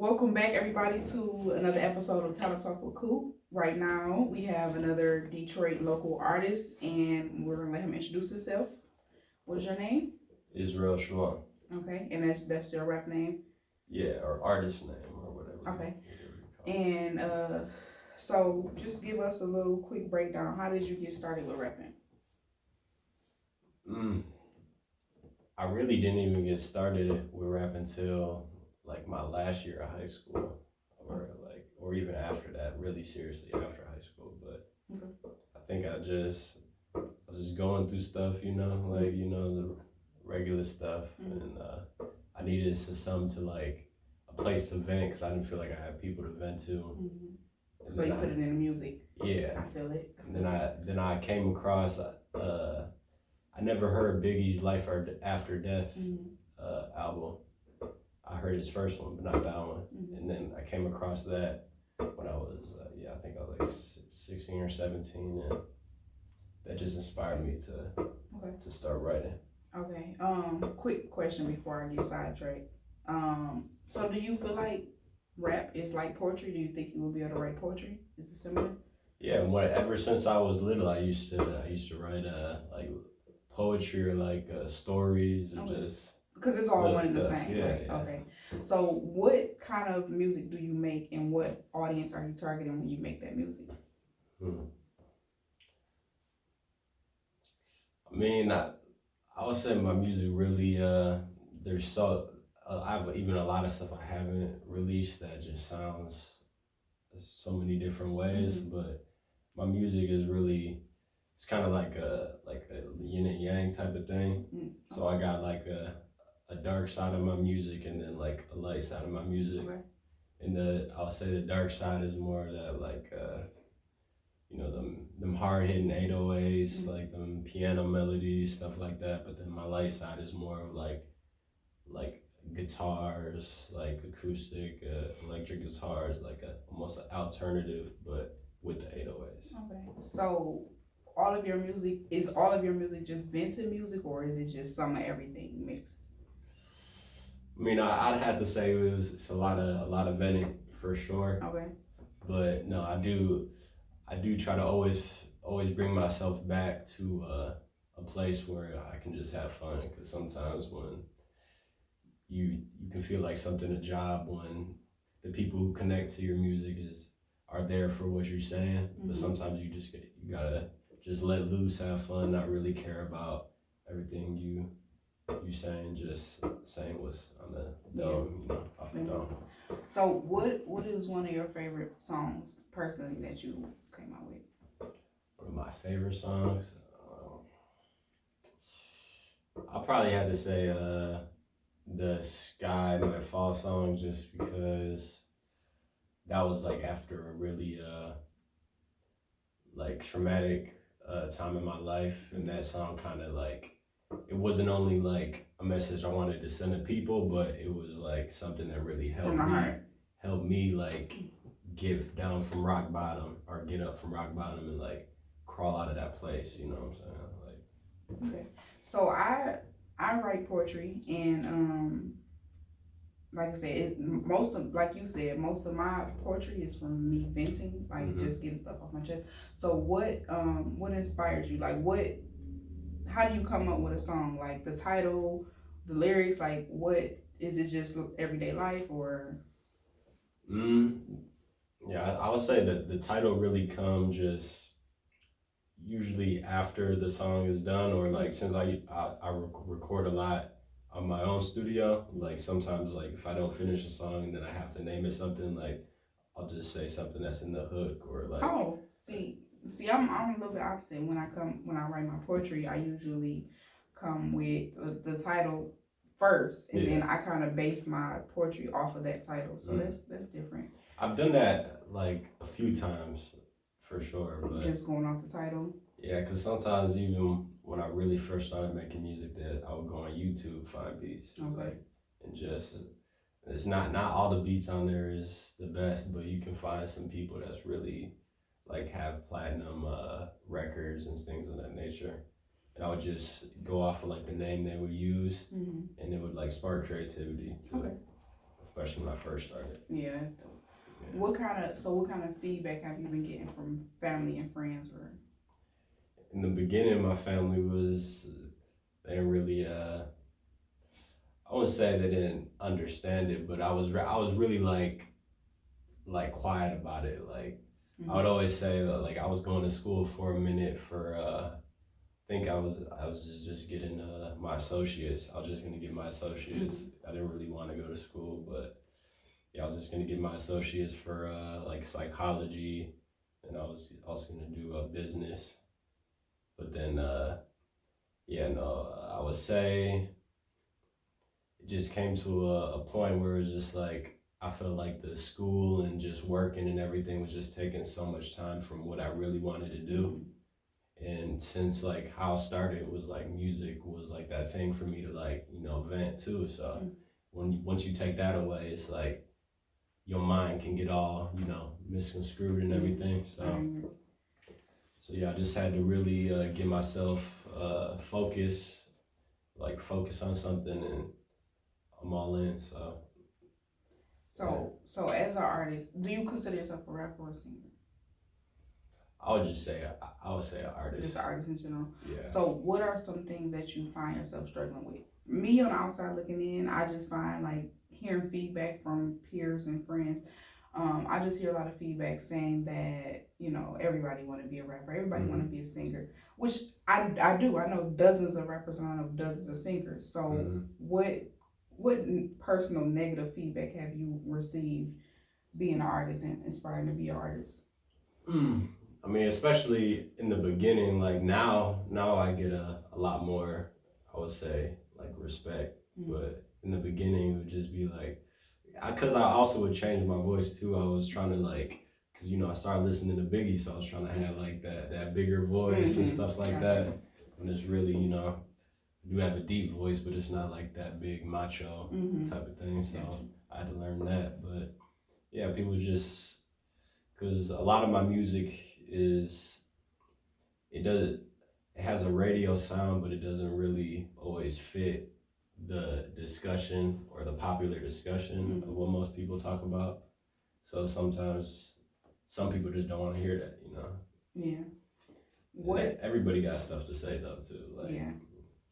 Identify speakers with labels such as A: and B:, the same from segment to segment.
A: Welcome back, everybody, to another episode of Talent Talk with Coop. Right now, we have another Detroit local artist, and we're gonna let him introduce himself. What's your name?
B: Israelshalxm.
A: Okay, and that's your rap name.
B: Yeah, or artist name or whatever.
A: Okay,
B: Whatever you
A: and so just give us a little quick breakdown. How did you get started with rapping?
B: call it. I really didn't even get started with rap until like my last year of high school, or even after that. Really seriously after high school, but
A: Okay.
B: I think I was just going through stuff, the regular stuff, and I needed something to like a place to vent because I didn't feel like I had people to vent to.
A: So you put it in music.
B: Yeah.
A: I feel it.
B: And then I came across I never heard Biggie's Life After Death album. I heard his first one, but not that one. And then I came across that when I was I think I was like 16 or 17, and that just inspired me to start writing.
A: Okay. Quick question before I get sidetracked. So do you feel like rap is like poetry? Do you think you will be able to write poetry? Is it similar?
B: Yeah, ever since I was little, I used to write like poetry or like stories and just
A: because it's all one and the
B: stuff.
A: same.
B: Yeah,
A: right?
B: yeah.
A: Okay. So what kind of music do you make, and what audience are you targeting when you make that music?
B: I mean, I would say my music really there's I have even a lot of stuff I haven't released that just sounds so many different ways, but my music is really, it's kind of like a yin and yang type of thing. So I got like a dark side of my music and then like a light side of my music.
A: Okay.
B: And I'll say the dark side is more that like them hard hitting 808s, like them piano melodies, stuff like that. But then my light side is more of like guitars, like acoustic, electric guitars, like almost an alternative, but with the 808s.
A: Okay. So all of your music just vented music, or is it just some of everything mixed?
B: I mean, I'd have to say it's a lot of venting for sure.
A: Okay.
B: But no, I do try to always bring myself back to a place where I can just have fun. Because sometimes when you can feel like something a job when the people who connect to your music are there for what you're saying, but sometimes you gotta just let loose, have fun, not really care about everything you saying, just saying what's on the dome, off the dome.
A: So what is one of your favorite songs personally that you came out with?
B: One of my favorite songs, I'll probably have to say the Sky Might Fall song, just because that was like after a really like traumatic time in my life, and that song kind of like, it wasn't only like a message I wanted to send to people, but it was like something that really helped me like get down from rock bottom, or get up from rock bottom, and like crawl out of that place, you know what I'm saying? Like,
A: okay. So I write poetry, and like I said, like you said, most of my poetry is from me venting, like just getting stuff off my chest. So what inspires you? Like how do you come up with a song? Like the title, the lyrics, like what is it, just everyday life, or?
B: Yeah, I would say that the title really comes just usually after the song is done, or like since I record a lot on my own studio, like sometimes like if I don't finish a song and then I have to name it something, like I'll just say something that's in the hook, or like.
A: Oh, see, I'm a little bit opposite. When I write my poetry, I usually come with the title first, and then I kind of base my poetry off of that title. So that's different.
B: I've done that like a few times for sure, but
A: just going off the title.
B: Yeah, because sometimes even when I really first started making music, that I would go on YouTube, find beats, and just, it's not all the beats on there is the best, but you can find some people that's really like have platinum records and things of that nature. And I would just go off of like the name they would use, and it would like spark creativity too. especially when I first started.
A: Yeah, that's dope.
B: Yeah.
A: What kind of feedback have you been getting from family and friends? Or
B: In the beginning, my family they didn't really I wouldn't say they didn't understand it, but I was really quiet about it. Like I would always say that like I was going to school for a minute for I think I was just getting my associates. I was just gonna get my associates. I didn't really want to go to school, but yeah, I was just gonna get my associates for like psychology, and I was also gonna do business. But then yeah, no, I would say it just came to a point where it was just like I felt like the school and just working and everything was just taking so much time from what I really wanted to do. And since like how I started was like music was like that thing for me to like, you know, vent too. So once you take that away, it's like your mind can get all, you know, misconstrued and everything. So yeah, I just had to really get myself focus on something, and I'm all in.
A: So as an artist, do you consider yourself a rapper or a singer?
B: I would just say I would say an artist.
A: Just an artist in general.
B: Yeah.
A: So what are some things that you find yourself struggling with? Me on the outside looking in, I just find like hearing feedback from peers and friends. I just hear a lot of feedback saying that, you know, everybody want to be a rapper, everybody want to be a singer, which I do. I know dozens of rappers and I know dozens of singers. So what personal negative feedback have you received being an artist and inspiring to be an artist?
B: I mean, especially in the beginning, like now I get a lot more, I would say, like respect. But in the beginning, it would just be like, because I also would change my voice too. I was trying to like, because you know, I started listening to Biggie, so I was trying to have like that bigger voice and stuff like that. And it's really, you know, you have a deep voice, but it's not like that big macho type of thing. So I had to learn that. But yeah, people just, because a lot of my music it has a radio sound, but it doesn't really always fit the discussion or the popular discussion of what most people talk about. So sometimes some people just don't want to hear that, you know.
A: Yeah.
B: Everybody got stuff to say though too. Like,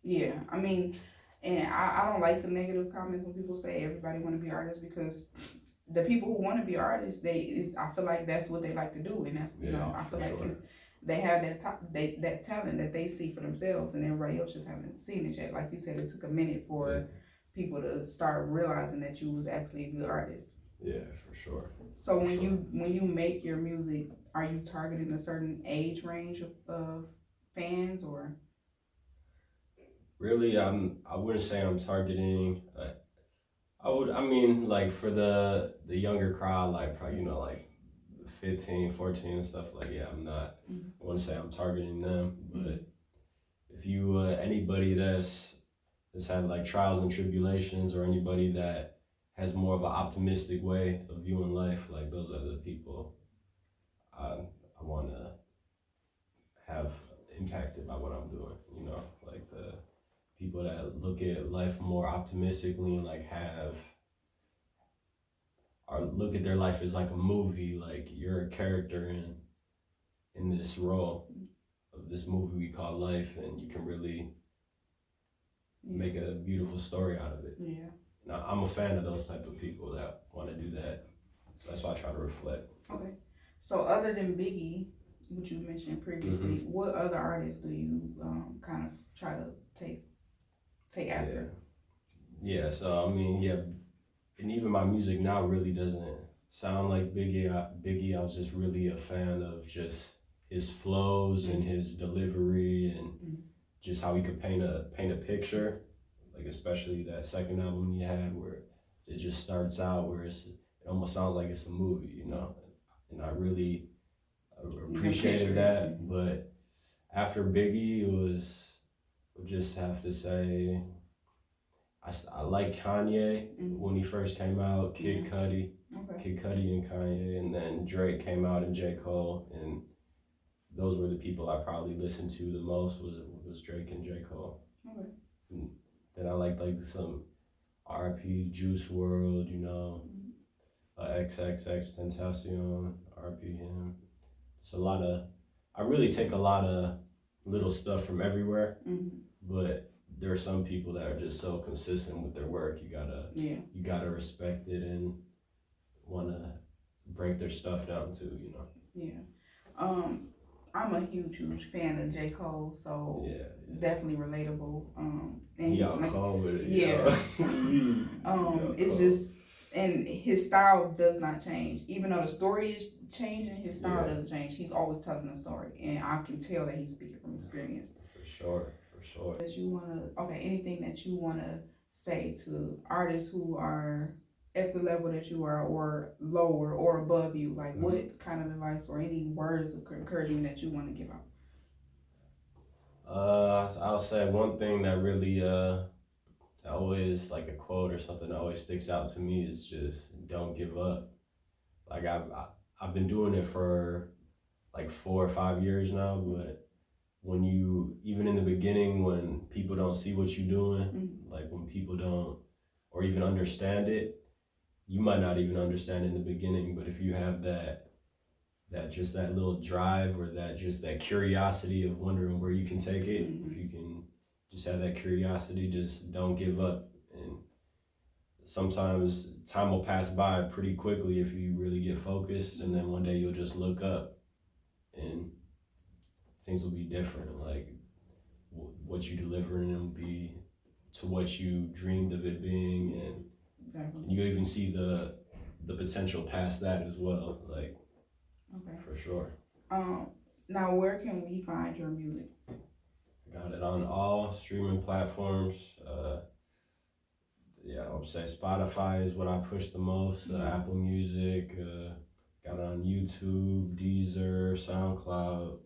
A: yeah. I mean, and I don't like the negative comments when people say everybody want to be artists, because the people who want to be artists, I feel like that's what they like to do, and that's, you know, I feel like they have that talent that they see for themselves, and everybody else just haven't seen it yet. Like you said, it took a minute for people to start realizing that you was actually a good artist.
B: Yeah, for sure.
A: So when you make your music, are you targeting a certain age range of fans, or?
B: Really, I wouldn't say I'm targeting. I mean, like for the younger crowd, like probably, you know, like 15, 14 and stuff, like, yeah, I'm not, I wouldn't say I'm targeting them, but if you, anybody that's had like trials and tribulations, or anybody that has more of an optimistic way of viewing life, like those are the people I want to have impacted by what I'm doing, you know, like the people that look at life more optimistically and like or look at their life as like a movie, like you're a character in this role of this movie we call life, and you can really make a beautiful story out of it.
A: Yeah.
B: Now, I'm a fan of those type of people that want to do that, so that's why I try to reflect.
A: Okay, so other than Biggie, which you mentioned previously, what other artists do you kind of try to take after?
B: Yeah, so I mean, yeah, and even my music now really doesn't sound like Biggie. I was just really a fan of just his flows and his delivery and just how he could paint a picture. Like especially that second album he had, where it just starts out where it almost sounds like it's a movie, you know. And I really appreciated that. But after Biggie, I would just have to say, I like Kanye when he first came out, Kid Cudi and Kanye, and then Drake came out and J. Cole, and those were the people I probably listened to the most was Drake and J. Cole. And then I liked like some R.I.P. Juice WRLD, you know, XXX Tentacion, RPM. It's a lot of. I really take a lot of little stuff from everywhere, but there are some people that are just so consistent with their work. You gotta respect it and wanna break their stuff down too. You know.
A: Yeah. I'm a huge fan of J. Cole, so definitely relatable. And
B: he out cold with it.
A: Yeah. It's
B: cold.
A: just, and his style does not change. Even though the story is changing, his style doesn't change. He's always telling a story, and I can tell that he's speaking from experience.
B: For sure.
A: That you anything that you wanna say to artists who are at the level that you are, or lower, or above you, like what kind of advice or any words of encouragement that you want to give out?
B: I'll say one thing that really always, like a quote or something that always sticks out to me is just don't give up. Like I've been doing it for like 4 or 5 years now, but when you, even in the beginning, when people don't see what you're doing, like when people don't or even understand it, you might not even understand in the beginning, but if you have that just that little drive, or that curiosity of wondering where you can take it, if you can just have that curiosity, just don't give up. And sometimes time will pass by pretty quickly if you really get focused, and then one day you'll just look up and things will be different. Like what you delivering will be to what you dreamed of it being, and you even see the potential past that as well. Like, for sure.
A: Now where can we find your music?
B: Got it on all streaming platforms. I would say Spotify is what I push the most. Apple Music. Got it on YouTube, Deezer, SoundCloud,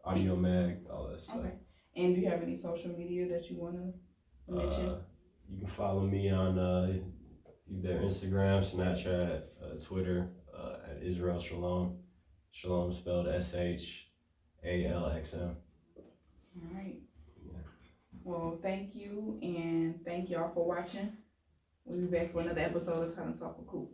B: Audio Mag, all that stuff.
A: And do you have any social media that you want to mention?
B: You can follow me on either Instagram, Snapchat, Twitter, at Israelshalxm. Shalom spelled SHALXM.
A: All right. Well, thank you, and thank y'all for watching. We'll be back for another episode of Time to Talk with Coop.